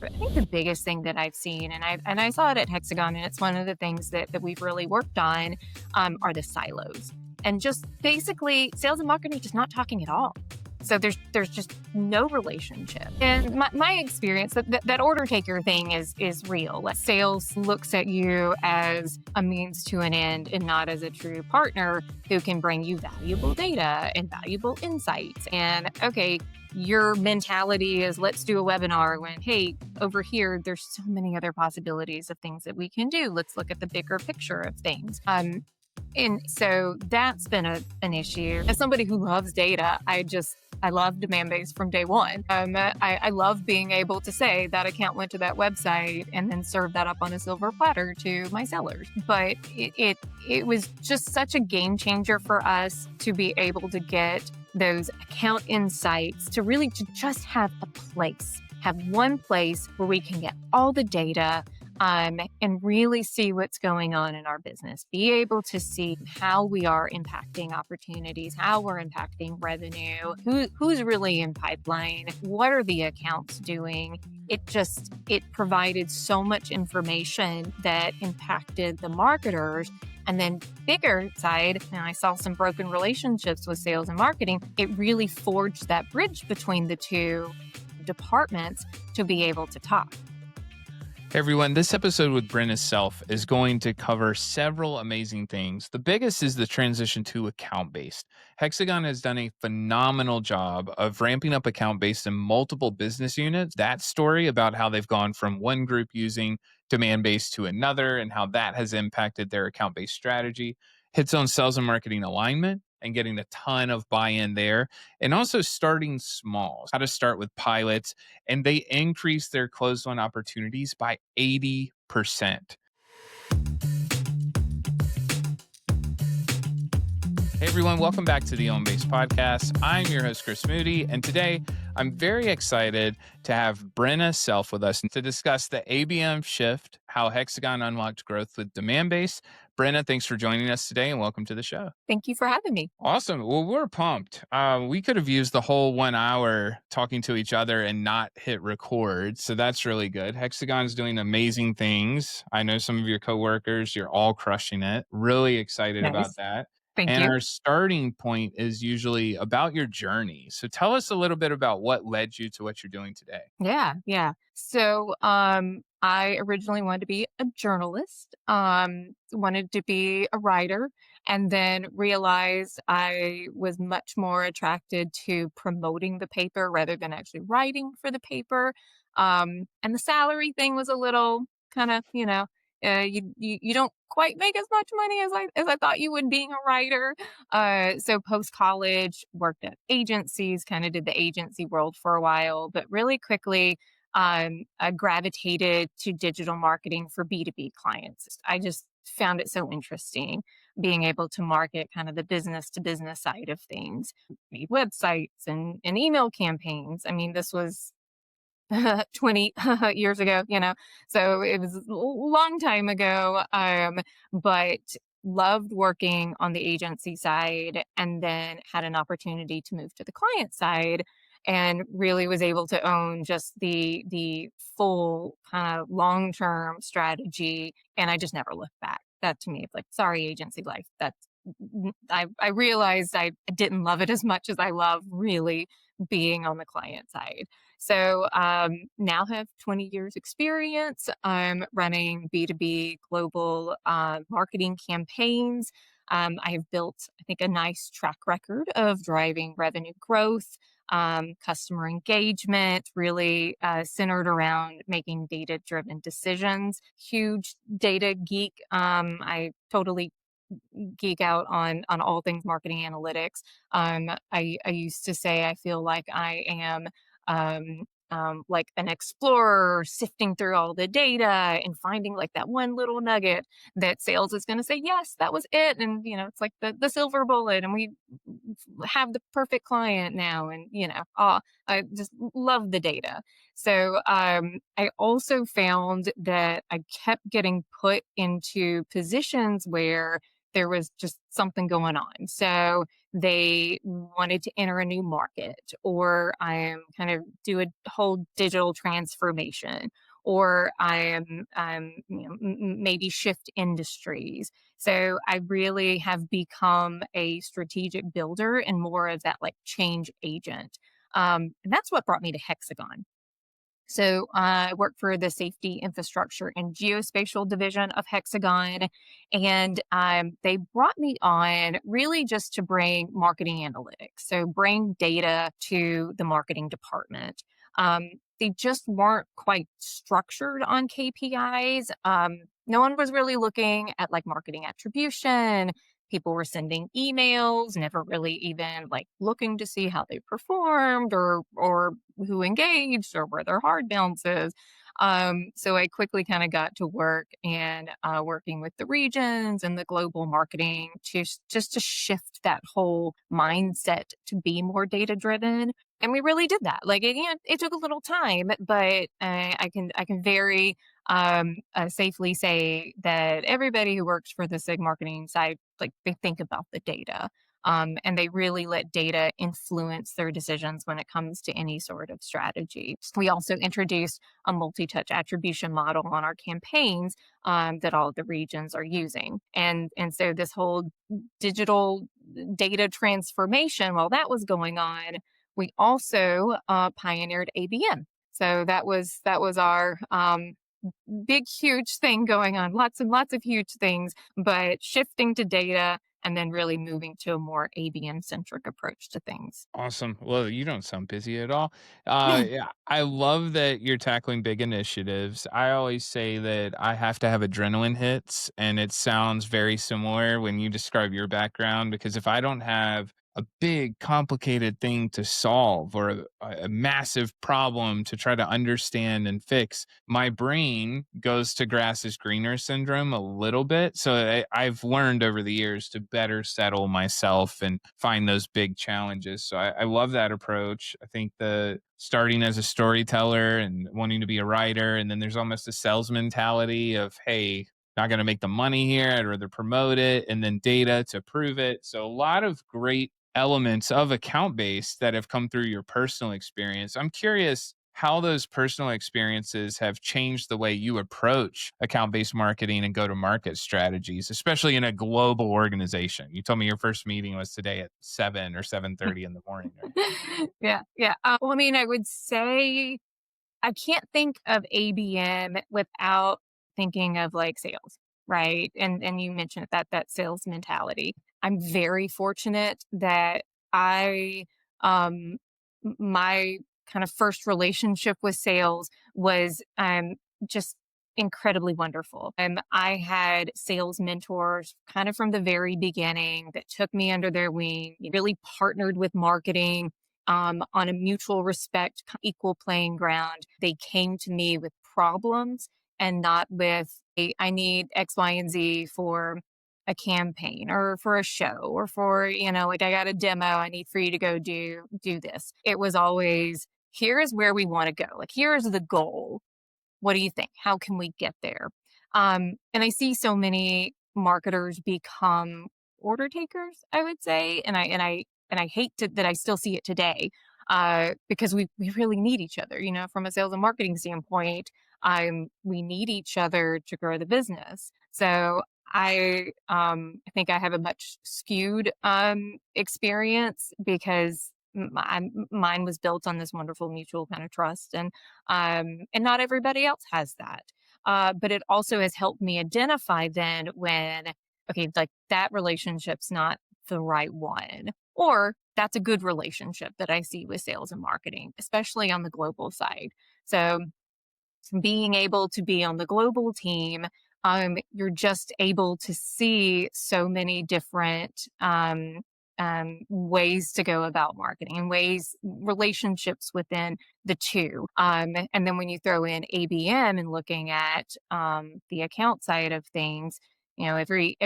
I think the biggest thing that I've seen, and I saw it at Hexagon, and it's one of the things that we've really worked on, are the silos, and just basically sales and marketing just not talking at all. So there's just no relationship. And my experience that order taker thing is real. Like, sales looks at you as a means to an end and not as a true partner who can bring you valuable data and valuable insights. And okay, your mentality is let's do a webinar when, hey, over here, there's so many other possibilities of things that we can do. Let's look at the bigger picture of things. And so that's been an issue. As somebody who loves data, I love Demandbase from day one. I love being able to say that account went to that website and then serve that up on a silver platter to my sellers. But it was just such a game changer for us to be able to get those account insights, to really to just have one place where we can get all the data, and really see what's going on in our business, be able to see how we are impacting opportunities, how we're impacting revenue, who's really in pipeline, what are the accounts doing. It provided so much information that impacted the marketers. And then bigger side, and I saw some broken relationships with sales and marketing. It really forged that bridge between the two departments to be able to talk. Hey everyone, this episode with Brynna Self is going to cover several amazing things. The biggest is the transition to account-based. Hexagon has done a phenomenal job of ramping up account-based in multiple business units. That story about how they've gone from one group using Demandbase to another and how that has impacted their account-based strategy hits on sales and marketing alignment and getting a ton of buy-in there, and also starting small, how to start with pilots, and they increase their closed-won opportunities by 80%. Hey everyone, welcome back to the OnBase podcast. I'm your host, Chris Moody, and today I'm very excited to have Brynna Self with us to discuss the ABM shift, how Hexagon unlocked growth with Demandbase. Brynna, thanks for joining us today and welcome to the show. Thank you for having me. Awesome. Well, we're pumped. We could have used the whole 1 hour talking to each other and not hit record. So that's really good. Hexagon's doing amazing things. I know some of your coworkers, you're all crushing it. Really excited about that. Thank And you. our starting point is usually about your journey. So tell us a little bit about what led you to what you're doing today. Yeah. So, I originally wanted to be a journalist, wanted to be a writer, and then realized I was much more attracted to promoting the paper rather than actually writing for the paper. And the salary thing was a little kind of, you don't quite make as much money as I thought you would being a writer. So post college, worked at agencies, kind of did the agency world for a while, but really quickly I gravitated to digital marketing for B2B clients. I just found it so interesting being able to market kind of the business to business side of things, made websites and email campaigns. I mean, this was 20 years ago, so it was a long time ago. But loved working on the agency side, and then had an opportunity to move to the client side, and really was able to own just the full kind of long-term strategy. And I just never looked back. That to me, it's like, sorry, agency life. I realized I didn't love it as much as I love really being on the client side. So now have 20 years experience. I'm running B2B global marketing campaigns. I have built, I think, a nice track record of driving revenue growth, customer engagement, really centered around making data-driven decisions. Huge data geek. I totally geek out on all things marketing analytics. I used to say I feel like I am like an explorer sifting through all the data and finding like that one little nugget that sales is going to say, yes, that was it. And, it's like the silver bullet, and we have the perfect client now. And, I just love the data. So I also found that I kept getting put into positions where there was just something going on. So they wanted to enter a new market, or I am kind of do a whole digital transformation, or I am maybe shift industries. So I really have become a strategic builder and more of that like change agent. And that's what brought me to Hexagon. So I work for the Safety Infrastructure and Geospatial Division of Hexagon, and they brought me on really just to bring marketing analytics, so bring data to the marketing department. They just weren't quite structured on KPIs. No one was really looking at like marketing attribution. People were sending emails, never really even like looking to see how they performed or who engaged or where their hard bounces. So I quickly kind of got to work and working with the regions and the global marketing to just to shift that whole mindset to be more data driven. And we really did that. Like it took a little time, but I can very safely say that everybody who works for the SIG marketing side, like they think about the data. And they really let data influence their decisions when it comes to any sort of strategy. We also introduced a multi-touch attribution model on our campaigns that all of the regions are using, and so this whole digital data transformation, while that was going on, we also pioneered ABM. So that was our big, huge thing going on, lots and lots of huge things, but shifting to data and then really moving to a more ABM centric approach to things. Awesome. Well, you don't sound busy at all. Yeah, I love that you're tackling big initiatives. I always say that I have to have adrenaline hits, and it sounds very similar when you describe your background. Because if I don't have a big, complicated thing to solve or a massive problem to try to understand and fix, my brain goes to grass is greener syndrome a little bit. So I've learned over the years to better settle myself and find those big challenges. So I love that approach. I think the starting as a storyteller and wanting to be a writer, and then there's almost a sales mentality of, hey, not going to make the money here. I'd rather promote it, and then data to prove it. So a lot of great elements of account base that have come through your personal experience. I'm curious how those personal experiences have changed the way you approach account based marketing and go to market strategies, especially in a global organization. You told me your first meeting was today at 7 or 7:30 in the morning, right? Yeah, yeah. Well, I mean, I would say I can't think of ABM without thinking of like sales, right? And you mentioned that sales mentality. I'm very fortunate that I my kind of first relationship with sales was just incredibly wonderful. I had sales mentors kind of from the very beginning that took me under their wing, really partnered with marketing on a mutual respect, equal playing ground. They came to me with problems and not with, "Hey, I need X, Y, and Z for a campaign or for a show or for, like I got a demo I need for you to go do this." It was always, here is where we want to go. Like, here is the goal. What do you think? How can we get there? And I see so many marketers become order takers, I would say, and I hate that I still see it today, because we really need each other. From a sales and marketing standpoint, we need each other to grow the business. So I think I have a much skewed experience because mine was built on this wonderful mutual kind of trust, and not everybody else has that. But it also has helped me identify then when, okay, like that relationship's not the right one, or that's a good relationship that I see with sales and marketing, especially on the global side. So being able to be on the global team, you're just able to see so many different ways to go about marketing and relationships within the two. And then when you throw in ABM and looking at the account side of things, every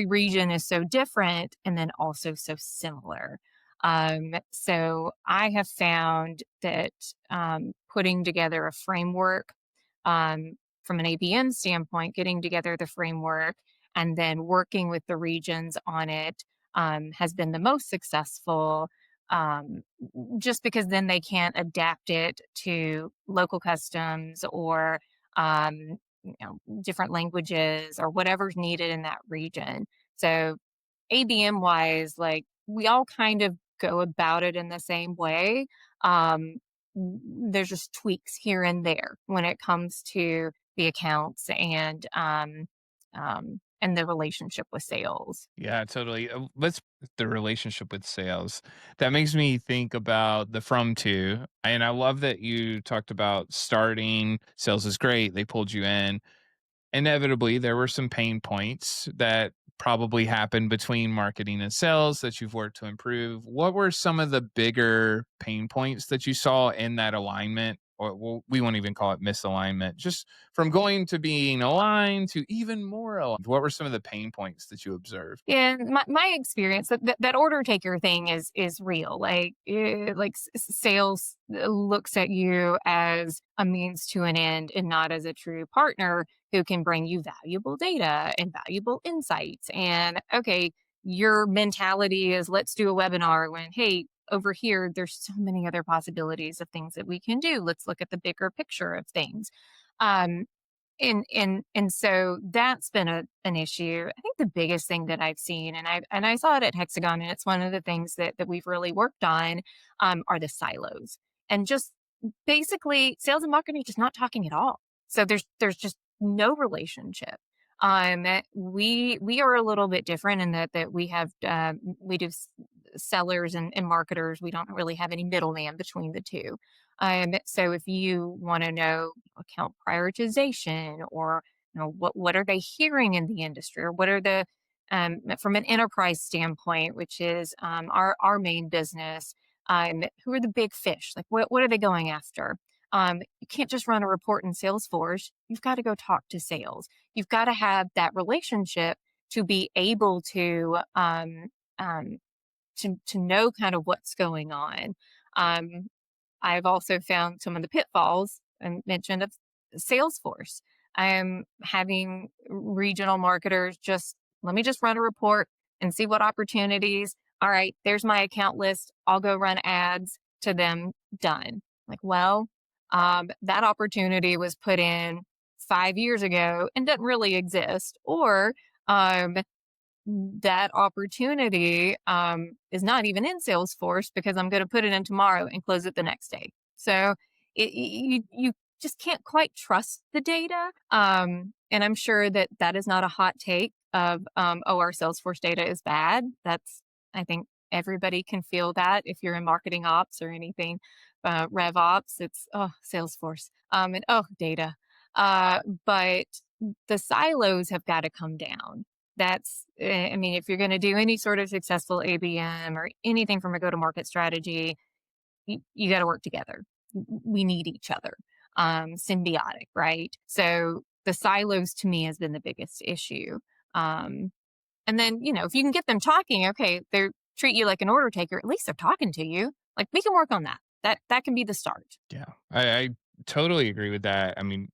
region is so different and then also so similar. So I have found that putting together a framework, from an ABM standpoint, getting together the framework and then working with the regions on it, has been the most successful, just because then they can't adapt it to local customs or different languages or whatever's needed in that region. So ABM wise, like we all kind of go about it in the same way. Um, there's just tweaks here and there when it comes to the accounts and the relationship with sales. Yeah, totally. Let's the relationship with sales. That makes me think about the from to. And I love that you talked about starting sales is great. They pulled you in. Inevitably, there were some pain points that probably happened between marketing and sales that you've worked to improve. What were some of the bigger pain points that you saw in that alignment? Or we won't even call it misalignment, just from going to being aligned to even more aligned. What were some of the pain points that you observed? Yeah, my experience that order taker thing is real. Sales looks at you as a means to an end and not as a true partner who can bring you valuable data and valuable insights. And okay, your mentality is let's do a webinar when hey, over here there's so many other possibilities of things that we can do. Let's look at the bigger picture of things. Um, and so that's been an issue. I think the biggest thing that I've seen, and I saw it at Hexagon, and it's one of the things that we've really worked on, are the silos, and just basically sales and marketing just not talking at all. So there's just no relationship. We are a little bit different in that we do sellers and marketers. We don't really have any middleman between the two. So if you want to know account prioritization or what are they hearing in the industry or what are the from an enterprise standpoint, which is our main business, who are the big fish? Like what are they going after? You can't just run a report in Salesforce. You've got to go talk to sales. You've got to have that relationship to be able um, to know kind of what's going on. Um, I've also found some of the pitfalls and mentioned of Salesforce. I am having regional marketers just let me just run a report and see what opportunities. All right, there's my account list. I'll go run ads to them. Done. Like, well, that opportunity was put in 5 years ago and doesn't really exist. Or um, that opportunity is not even in Salesforce because I'm going to put it in tomorrow and close it the next day. So you just can't quite trust the data. And I'm sure that is not a hot take of oh, our Salesforce data is bad. That's I think everybody can feel that if you're in marketing ops or anything, rev ops. It's oh Salesforce and oh data. But the silos have got to come down. I mean, if you're going to do any sort of successful ABM or anything from a go to market strategy, you got to work together. We need each other, symbiotic, right? So the silos to me has been the biggest issue. Um, and then, if you can get them talking, okay, they treat you like an order taker, at least they're talking to you. Like we can work on that. That can be the start. Yeah, I totally agree with that. I mean,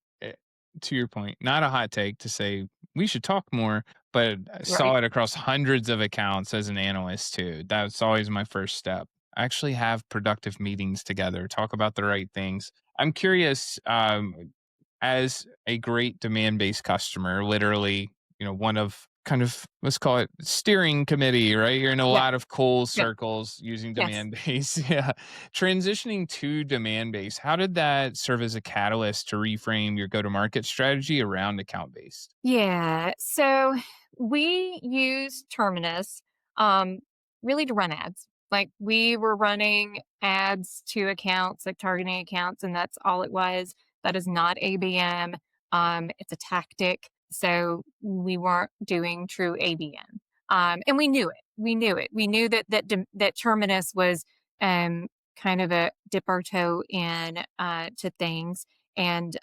to your point, not a hot take to say we should talk more, but I Right. saw it across hundreds of accounts as an analyst too. That's always my first step. Actually, have productive meetings together, talk about the right things. I'm curious, as a great demand based customer, literally, one of kind of let's call it steering committee, right? You're in a Yeah. lot of cool Yep. circles using Yes. demand base. Yeah. Transitioning to demand base, how did that serve as a catalyst to reframe your go to market strategy around account based? Yeah. So we use Terminus um, really to run ads. Like we were running ads to accounts, like targeting accounts, and that's all it was. That is not ABM. It's a tactic. So we weren't doing true ABM. And we knew it. We knew it. We knew that Terminus was kind of a dip our toe in to things and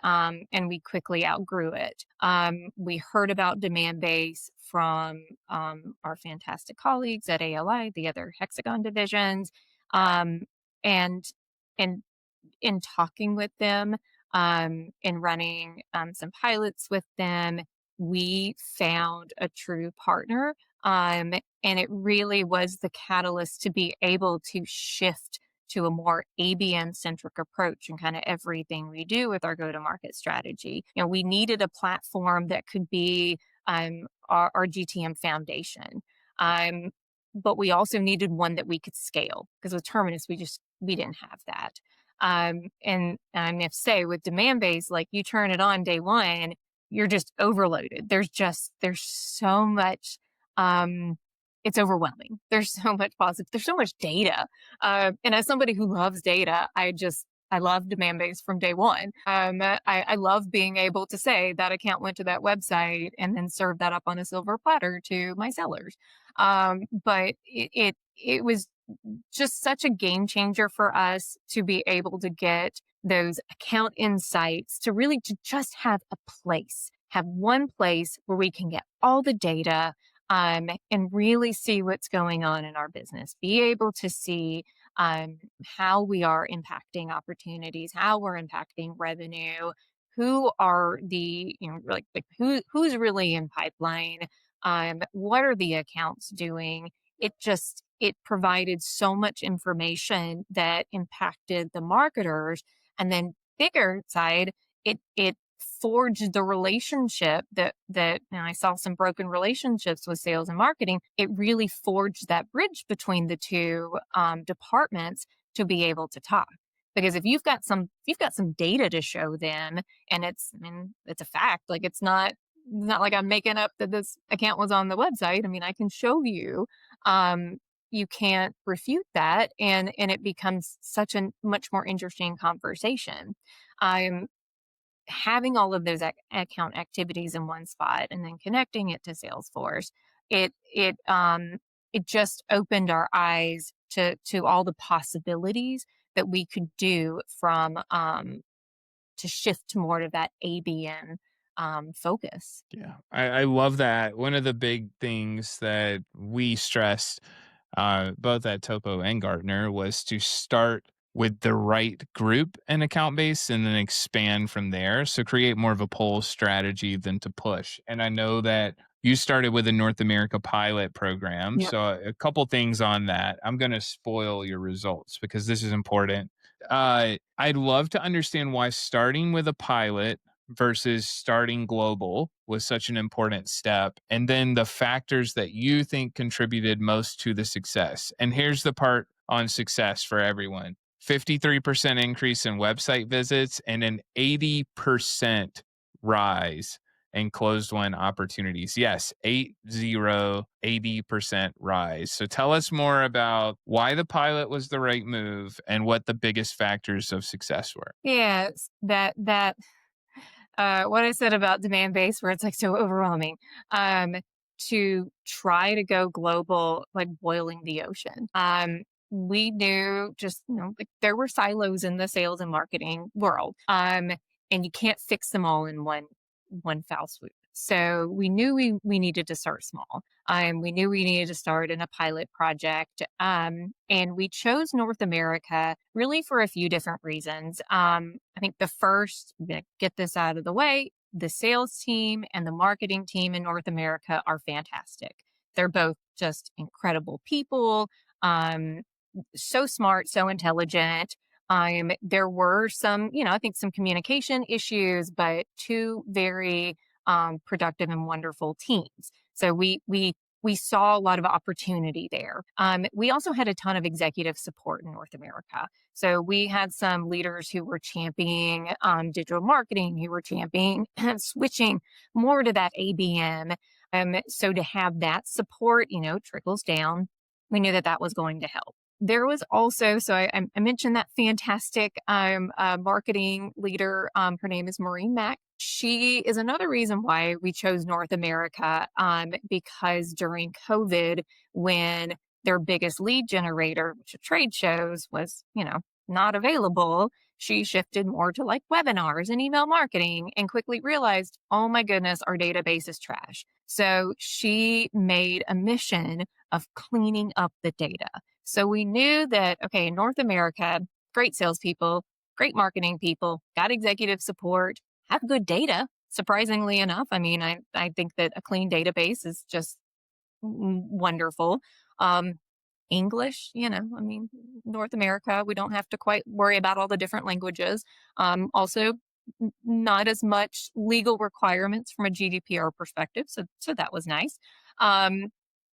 we quickly outgrew it. We heard about Demandbase from our fantastic colleagues at ALI, the other Hexagon divisions, um, and and in talking with them and running some pilots with them, we found a true partner And it really was the catalyst to be able to shift to a more ABM centric approach and kind of everything we do with our go to market strategy. We needed a platform that could be our GTM foundation. Um, but we also needed one that we could scale because with Terminus, we didn't have that. And I have to say with Demandbase, like you turn it on day one, you're just overloaded. There's so much um, it's overwhelming. There's so much positive. There's so much data. And as somebody who loves data, I love Demandbase from day one. I love being able to say that account went to that website and then serve that up on a silver platter to my sellers. But it was just such a game changer for us to be able to get those account insights to really to just have one place where we can get all the data and really see what's going on in our business, be able to see how we are impacting opportunities, how we're impacting revenue, who are the, who's really in pipeline, what are the accounts doing. It provided so much information that impacted the marketers. And then bigger side, it forged the relationship that and I saw some broken relationships with sales and marketing. It really forged that bridge between the two departments to be able to talk. Because if you've got some data to show them, and it's a fact, like it's not like I'm making up that this account was on the website. I mean, I can show you. Um, you can't refute that, and it becomes such a much more interesting conversation. I'm having all of those account activities in one spot and then connecting it to Salesforce. It just opened our eyes to all the possibilities that we could do from to shift more to that ABM focus. Yeah, I love that. One of the big things that we stressed, both at Topo and Gartner, was to start with the right group and account base and then expand from there. So create more of a pull strategy than to push. And I know that you started with a North America pilot program. Yep. So a couple things on that. I'm going to spoil your results because this is important. I'd love to understand why starting with a pilot versus starting global was such an important step. And then the factors that you think contributed most to the success. And here's the part on success for everyone: 53% increase in website visits and an 80% rise in closed won opportunities. Yes, 80% rise. So tell us more about why the pilot was the right move and what the biggest factors of success were. Yes, that what I said about demand base, where it's like so overwhelming, um, to try to go global, like boiling the ocean. We knew just, like there were silos in the sales and marketing world, and you can't fix them all in one foul swoop. So we knew we needed to start small. We knew we needed to start in a pilot project. And we chose North America really for a few different reasons. I think the first, get this out of the way, the sales team and the marketing team in North America are fantastic. They're both just incredible people, um, so smart, so intelligent. There were some, I think some communication issues, but two very productive and wonderful teams. So we saw a lot of opportunity there. We also had a ton of executive support in North America. So we had some leaders who were championing digital marketing, who were championing switching more to that ABM. So to have that support, trickles down. We knew that that was going to help. There was also, so I mentioned that fantastic marketing leader. Her name is Maureen Mack. She is another reason why we chose North America, because during COVID, when their biggest lead generator, which are trade shows, was, not available, she shifted more to like webinars and email marketing and quickly realized, oh my goodness, our database is trash. So she made a mission of cleaning up the data. So we knew that, okay, in North America, great salespeople, great marketing people, got executive support, have good data. Surprisingly enough, I mean, I think that a clean database is just wonderful. Um, English, I mean, North America, we don't have to quite worry about all the different languages. Also, not as much legal requirements from a GDPR perspective, so that was nice. Um,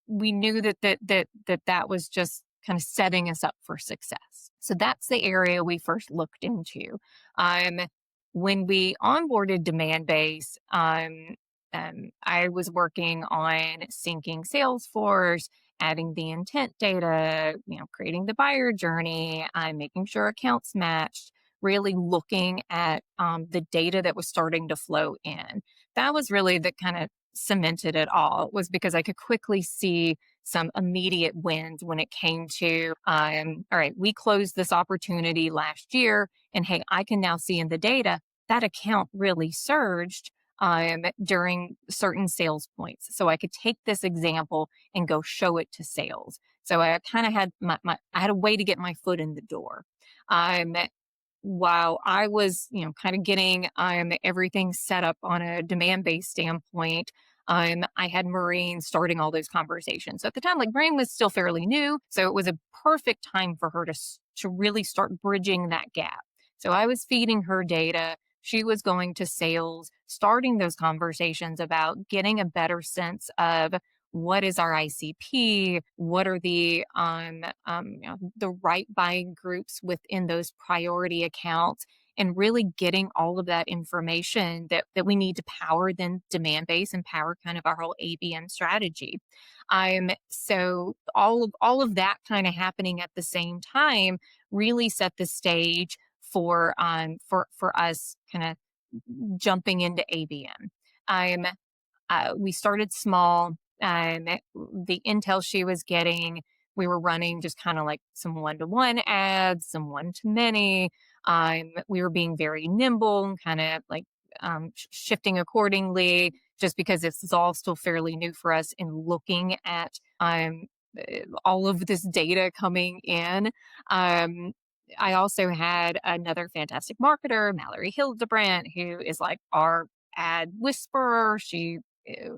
we knew that was just kind of setting us up for success. So that's the area we first looked into. Um, when we onboarded Demandbase, I was working on syncing Salesforce, adding the intent data, creating the buyer journey, making sure accounts matched, really looking at the data that was starting to flow in. That was really the kind of cemented it all, was because I could quickly see some immediate wins when it came to, all right, we closed this opportunity last year, and hey, I can now see in the data that account really surged during certain sales points. So I could take this example and go show it to sales. So I kind of had I had a way to get my foot in the door. Um, while I was, kind of getting everything set up on a demand-based standpoint, I had Maureen starting all those conversations. So at the time, like Maureen was still fairly new, so it was a perfect time for her to really start bridging that gap. So I was feeding her data. She was going to sales, starting those conversations about getting a better sense of what is our ICP, what are the right buying groups within those priority accounts, and really getting all of that information that we need to power then demand base and power kind of our whole ABM strategy. So all of that kind of happening at the same time really set the stage for us kind of jumping into ABM. Um, we started small. The intel she was getting, we were running just kind of like some one-to-one ads, some one-to-many. We were being very nimble, kind of like shifting accordingly, just because this is all still fairly new for us in looking at all of this data coming in. Um, I also had another fantastic marketer, Mallory Hildebrandt, who is like our ad whisperer. She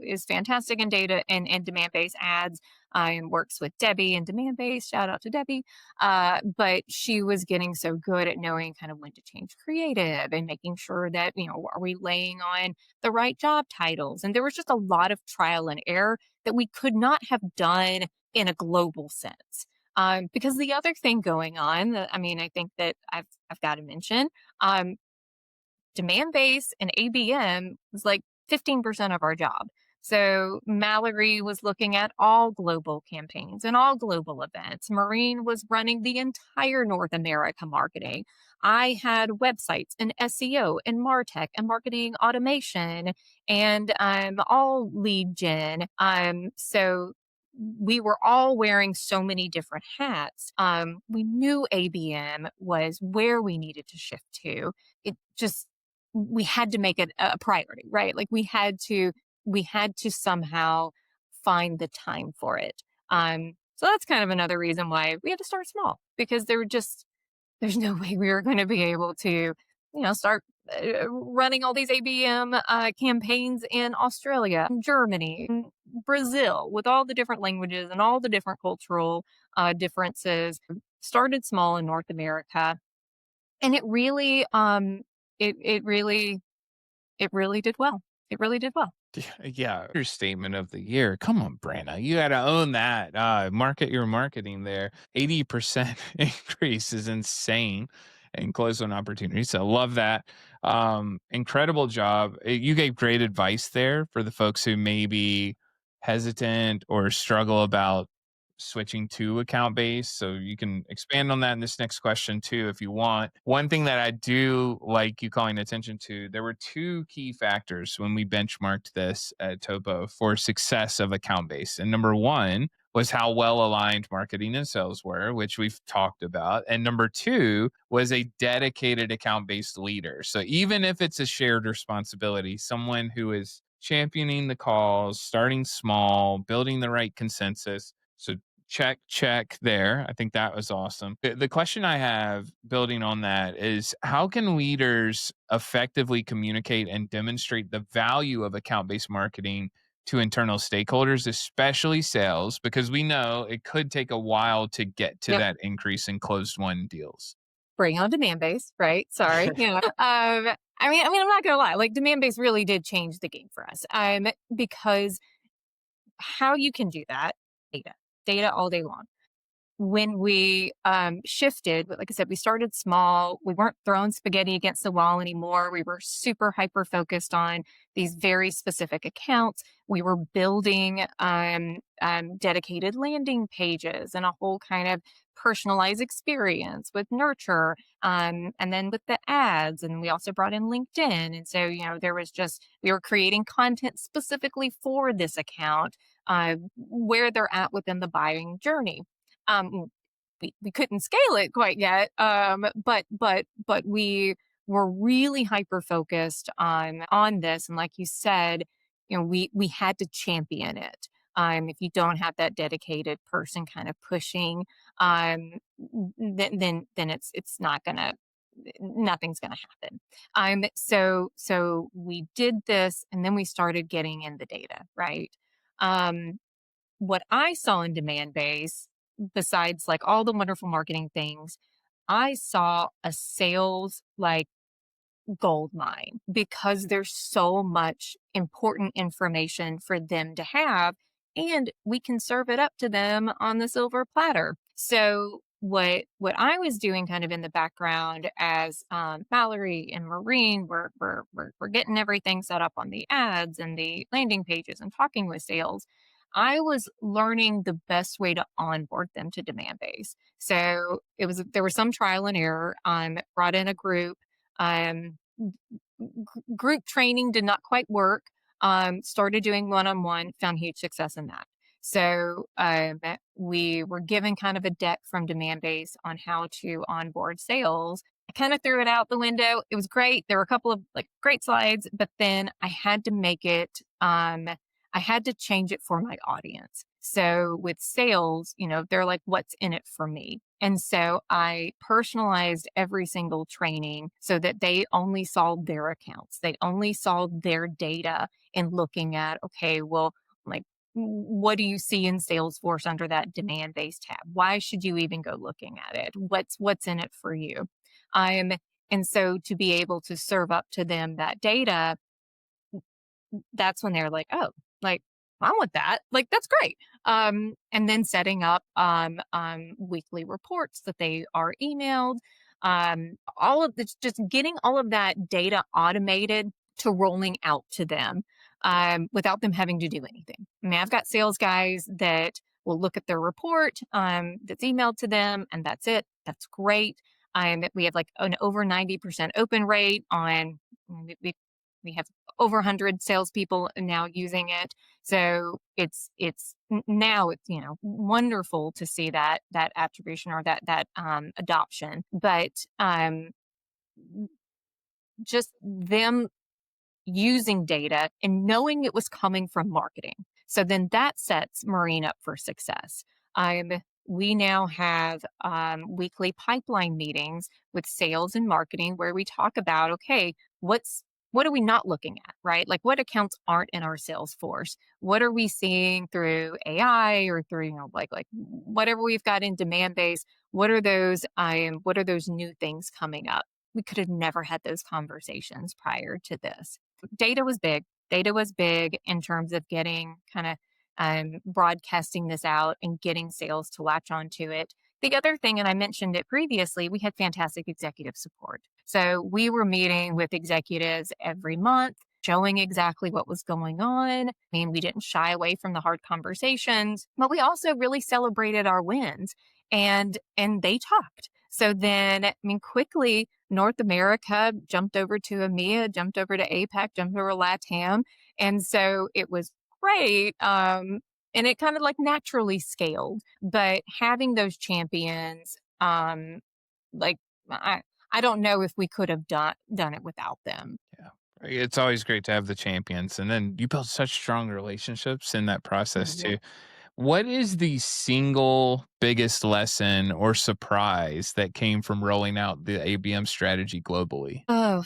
is fantastic in data and demand based ads. Works with Debbie in demand based. Shout out to Debbie. But she was getting so good at knowing kind of when to change creative and making sure that, are we laying on the right job titles? And there was just a lot of trial and error that we could not have done in a global sense. Because the other thing going on, I mean, I think that I've got to mention, um, demand base and ABM was like 15% of our job. So Mallory was looking at all global campaigns and all global events. Maureen was running the entire North America marketing. I had websites and SEO and MarTech and marketing automation and all lead gen. So we were all wearing so many different hats. We knew ABM was where we needed to shift to. It just we had to make it a priority, right? Like we had to somehow find the time for it. So that's kind of another reason why we had to start small, because there's no way we were going to be able to, start running all these ABM campaigns in Australia, Germany, Brazil, with all the different languages and all the different cultural differences. Started small in North America, and it really it really did well. It really did well. Yeah, understatement of the year. Come on, Brandon. You got to own that. Market your marketing there. 80% increase is insane and close on opportunities. So love that. Incredible job. You gave great advice there for the folks who may be hesitant or struggle about switching to account base. So you can expand on that in this next question too, if you want. One thing that I do like you calling attention to, there were two key factors when we benchmarked this at Topo for success of account base. And number one was how well aligned marketing and sales were, which we've talked about. And number two was a dedicated account based leader. So even if it's a shared responsibility, someone who is championing the cause, starting small, building the right consensus. So check there. I think that was awesome. The question I have building on that is, how can leaders effectively communicate and demonstrate the value of account based marketing to internal stakeholders, especially sales, because we know it could take a while to get to Yep. that increase in closed won deals. Bring on Demandbase, right? Sorry. Yeah. I mean, I'm not gonna lie. Like Demandbase really did change the game for us. Because how you can do that, data, data all day long. When we shifted, like I said, we started small. We weren't throwing spaghetti against the wall anymore. We were super hyper focused on these very specific accounts. We were building dedicated landing pages and a whole kind of personalized experience with nurture, and then with the ads. And we also brought in LinkedIn. And so, there was just, we were creating content specifically for this account, where they're at within the buying journey. Um, we couldn't scale it quite yet, but we were really hyper focused on this, and like you said, we had to champion it. If you don't have that dedicated person kind of pushing, then it's not gonna, nothing's gonna happen. So we did this, and then we started getting in the data, right? Um, what I saw in Demandbase, besides like all the wonderful marketing things, I saw a sales like gold mine because there's so much important information for them to have, and we can serve it up to them on the silver platter. So what I was doing kind of in the background as Mallory and Maureen were getting everything set up on the ads and the landing pages and talking with sales. I was learning the best way to onboard them to Demandbase. So there was some trial and error. Brought in a group, group training did not quite work. Started doing one-on-one, found huge success in that. So we were given kind of a deck from Demandbase on how to onboard sales. I kind of threw it out the window. It was great. There were a couple of like great slides, but then I had to make it. I had to change it for my audience. So with sales, they're like, what's in it for me? And so I personalized every single training so that they only saw their accounts. They only saw their data and looking at, okay, well, like, what do you see in Salesforce under that demand based tab? Why should you even go looking at it? What's in it for you? Um, and so to be able to serve up to them that data, that's when they're like, oh, like I want that. Like that's great. And then setting up weekly reports that they are emailed. All of this, just getting all of that data automated to rolling out to them, without them having to do anything. I mean, I've got sales guys that will look at their report that's emailed to them, and that's it. That's great. We have like an over 90% open rate on. We have over 100 salespeople now using it. So now it's wonderful to see that attribution or that adoption. But just them using data and knowing it was coming from marketing. So then that sets Marine up for success. Um, we now have weekly pipeline meetings with sales and marketing where we talk about, okay, what are we not looking at, right? Like what accounts aren't in our sales force? What are we seeing through AI or through, like whatever we've got in Demandbase? What are those new things coming up? We could have never had those conversations prior to this. Data was big. Data was big in terms of getting kind of broadcasting this out and getting sales to latch onto it. The other thing, and I mentioned it previously, we had fantastic executive support. So we were meeting with executives every month, showing exactly what was going on. I mean, we didn't shy away from the hard conversations, but we also really celebrated our wins, and they talked. So then, I mean, quickly, North America jumped over to EMEA, jumped over to APAC, jumped over to LATAM. And so it was great. And it kind of like naturally scaled. But having those champions, like I don't know if we could have done it without them. Yeah. It's always great to have the champions. And then you build such strong relationships in that process Yeah. too. What is the single biggest lesson or surprise that came from rolling out the ABM strategy globally? Oh,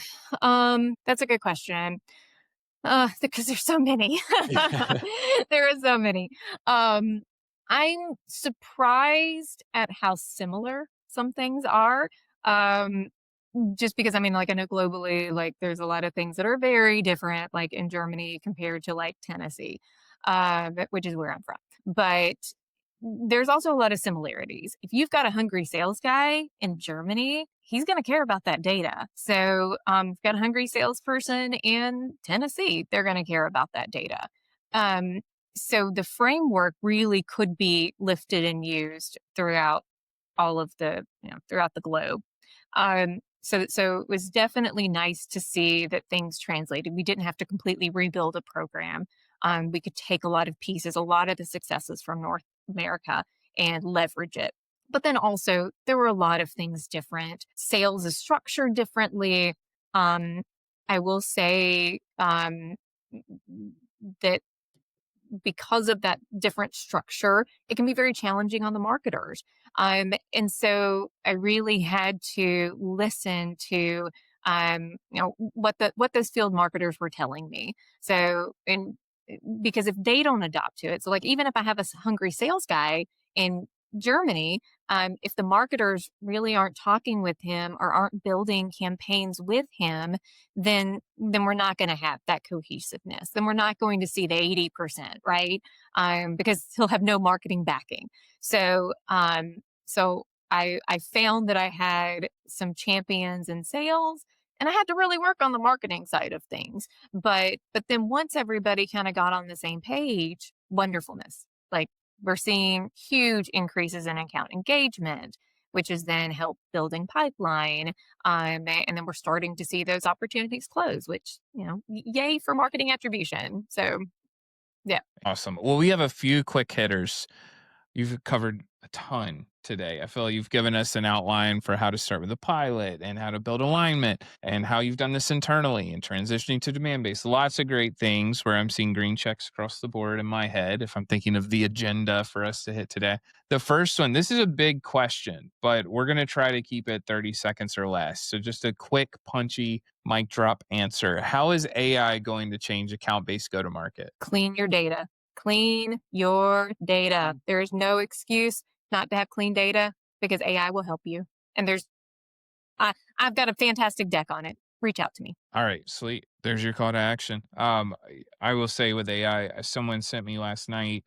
that's a good question. Because there's so many. There are so many. Um, I'm surprised at how similar some things are. Um, just because I mean, like I know globally, like there's a lot of things that are very different, like in Germany compared to like Tennessee, which is where I'm from. But there's also a lot of similarities. If you've got a hungry sales guy in Germany, he's going to care about that data. So, if you've got a hungry salesperson in Tennessee, they're going to care about that data. Um, so the framework really could be lifted and used throughout all of the, throughout the globe. So it was definitely nice to see that things translated. We didn't have to completely rebuild a program. We could take a lot of pieces, a lot of the successes from North America, and leverage it. But then also, there were a lot of things different. Sales is structured differently. Um, I will say that because of that different structure, it can be very challenging on the marketers. And so I really had to listen to what those field marketers were telling me. So and because if they don't adopt to it, so like even if I have a hungry sales guy in Germany, if the marketers really aren't talking with him or aren't building campaigns with him, then we're not going to have that cohesiveness. Then we're not going to see the 80%, right? Because he'll have no marketing backing. So I found that I had some champions in sales, and I had to really work on the marketing side of things. But then once everybody kind of got on the same page, wonderfulness. Like we're seeing huge increases in account engagement, which is then help building pipeline. And then we're starting to see those opportunities close, which, yay for marketing attribution. So, yeah. Awesome. Well, we have a few quick hitters. You've covered a ton today. I feel like you've given us an outline for how to start with a pilot and how to build alignment and how you've done this internally and transitioning to demand based. Lots of great things where I'm seeing green checks across the board in my head if I'm thinking of the agenda for us to hit today. The first one, this is a big question, but we're going to try to keep it 30 seconds or less. So just a quick, punchy mic drop answer. How is AI going to change account based go to market? Clean your data. Clean your data. There is no excuse not to have clean data because AI will help you. And I've got a fantastic deck on it. Reach out to me. All right, sweet. There's your call to action. I will say with AI, someone sent me last night.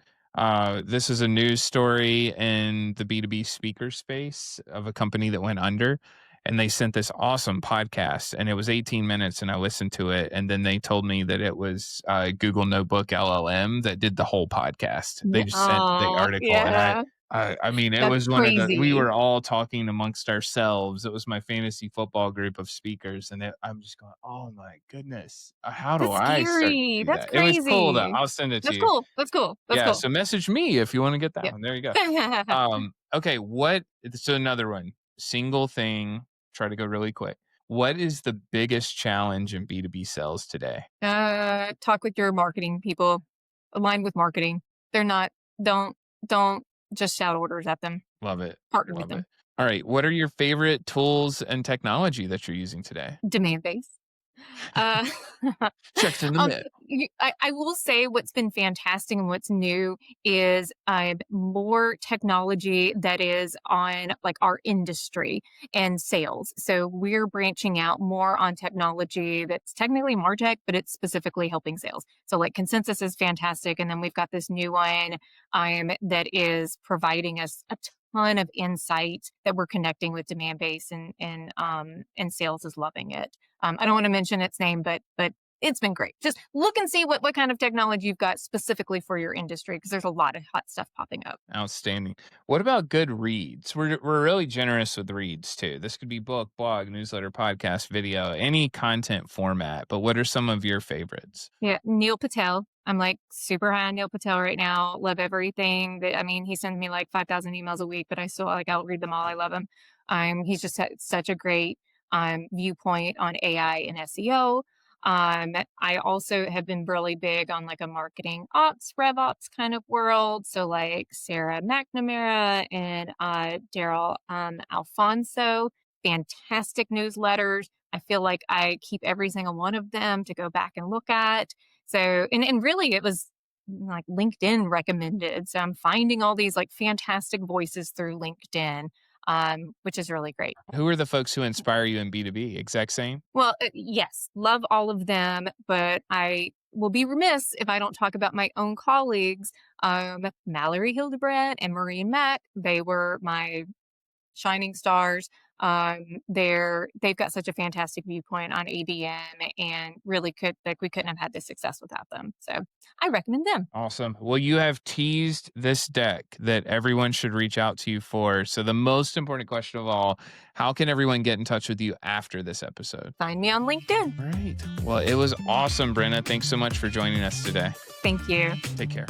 This is a news story in the B2B speaker space of a company that went under. And they sent this awesome podcast, and it was 18 minutes, and I listened to it. And then they told me that it was Google Notebook LLM that did the whole podcast. They just sent the Oh, article, and yeah. I mean, it That's was one of the we crazy. were all talking amongst ourselves. It was my fantasy football group of speakers, and I'm just going, "Oh my goodness, how do That's I start scary. to do That's that?" It was cool though. crazy. I'll send it to That's you. cool. That's cool. That's Yeah, cool. so message me if you want to get that Yep. one. There you go. Okay, so another one. Single thing, try to go really quick. What is the biggest challenge in B2B sales today? Talk with your marketing people. Align with marketing. They're not. Don't don't just shout orders at them. Love it. Partner with Love it. them. All right, what are your favorite tools and technology that you're using today? Demandbase. Uh, Checks in the mail. I will say what's been fantastic and what's new is more technology that is on like our industry and sales. So we're branching out more on technology that's technically MarTech, but it's specifically helping sales. So like Consensus is fantastic, and then we've got this new one that is providing us a ton of insight that we're connecting with Demandbase, and sales is loving it. I don't want to mention its name, but it's been great. Just look and see what kind of technology you've got specifically for your industry because there's a lot of hot stuff popping up. Outstanding. What about good reads? We're really generous with reads too. This could be book, blog, newsletter, podcast, video, any content format. But what are some of your favorites? Yeah, Neil Patel. I'm like super high on Neil Patel right now. Love everything that I mean, he sends me like 5,000 emails a week, but I still like I'll read them all. I love him. He's just had such a great viewpoint on AI and SEO. I also have been really big on like a marketing ops, rev ops kind of world. So like Sarah McNamara and Daryl Alfonso. fantastic newsletters. I feel like I keep every single one of them to go back and look at. So, and really it was like LinkedIn recommended. So I'm finding all these like fantastic voices through LinkedIn, which is really great. Who are the folks who inspire you in B2B? Exact same? Well, yes, love all of them, but I will be remiss if I don't talk about my own colleagues. Mallory Hildebrandt and Maureen Mack, they were my shining stars. They've got such a fantastic viewpoint on ABM, and really could like we couldn't have had this success without them. So I recommend them. Awesome. Well, you have teased this deck that everyone should reach out to you for. So, the most important question of all, how can everyone get in touch with you after this episode? Find me on LinkedIn. All right. Well, it was awesome, Brynna. Thanks so much for joining us today. Thank you. Take care.